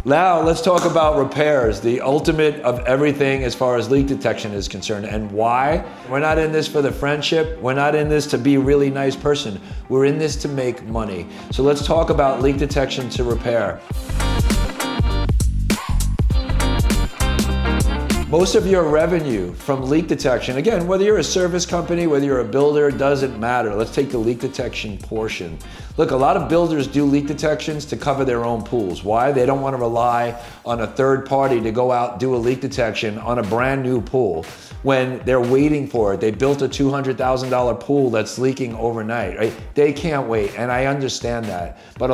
Now let's talk about repairs, the ultimate of everything as far as leak detection is concerned, and why. We're not in this for the friendship. We're not in this to be a really nice person. We're in this to make money. So let's talk about leak detection to repair. Most of your revenue from leak detection, again, whether you're a service company, whether you're a builder, doesn't matter. Let's take the leak detection portion. Look, a lot of builders do leak detections to cover their own pools. Why? They don't want to rely on a third party to go out and do a leak detection on a brand new pool when they're waiting for it. They built a $200,000 pool that's leaking overnight, right? They can't wait, and I understand that. But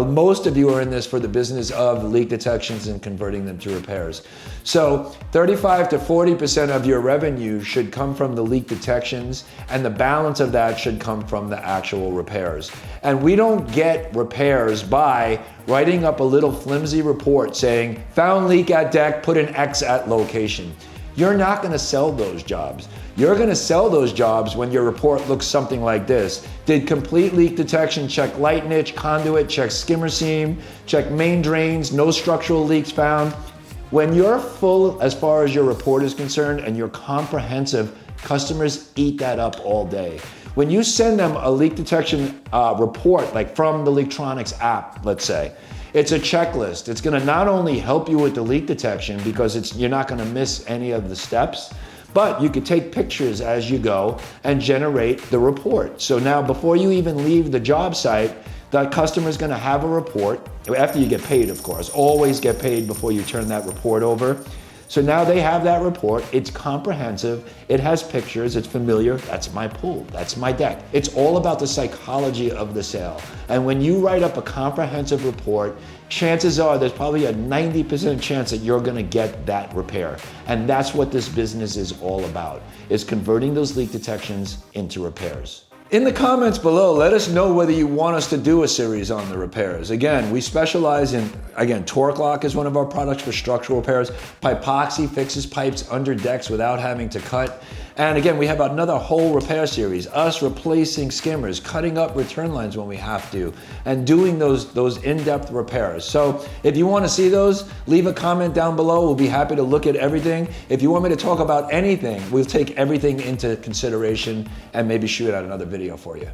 most of you are in this for the business of leak detections and converting them to repairs. So 35 to 40% of your revenue should come from the leak detections, and the balance of that should come from the actual repairs. And we don't get repairs by writing up a little flimsy report saying, found leak at deck, put an X at location. You're not gonna sell those jobs. You're gonna sell those jobs when your report looks something like this. Did complete leak detection, check light niche, conduit, check skimmer seam, check main drains, no structural leaks found. When you're full as far as your report is concerned and you're comprehensive, customers eat that up all day. When you send them a leak detection report, like from the LeakTronics app, let's say, it's a checklist. It's gonna not only help you with the leak detection because you're not gonna miss any of the steps, but you could take pictures as you go and generate the report. So now before you even leave the job site, the customer's gonna have a report, after you get paid, of course. Always get paid before you turn that report over. So now they have that report, it's comprehensive, it has pictures, it's familiar, that's my pool, that's my deck. It's all about the psychology of the sale. And when you write up a comprehensive report, chances are there's probably a 90% chance that you're gonna get that repair. And that's what this business is all about, is converting those leak detections into repairs. In the comments below, let us know whether you want us to do a series on the repairs. Again, we specialize in, Torque Lock is one of our products for structural repairs. Pipoxy fixes pipes under decks without having to cut. And again, we have another whole repair series, us replacing skimmers, cutting up return lines when we have to, and doing those in-depth repairs. So if you want to see those, leave a comment down below. We'll be happy to look at everything. If you want me to talk about anything, we'll take everything into consideration and maybe shoot out another video for you.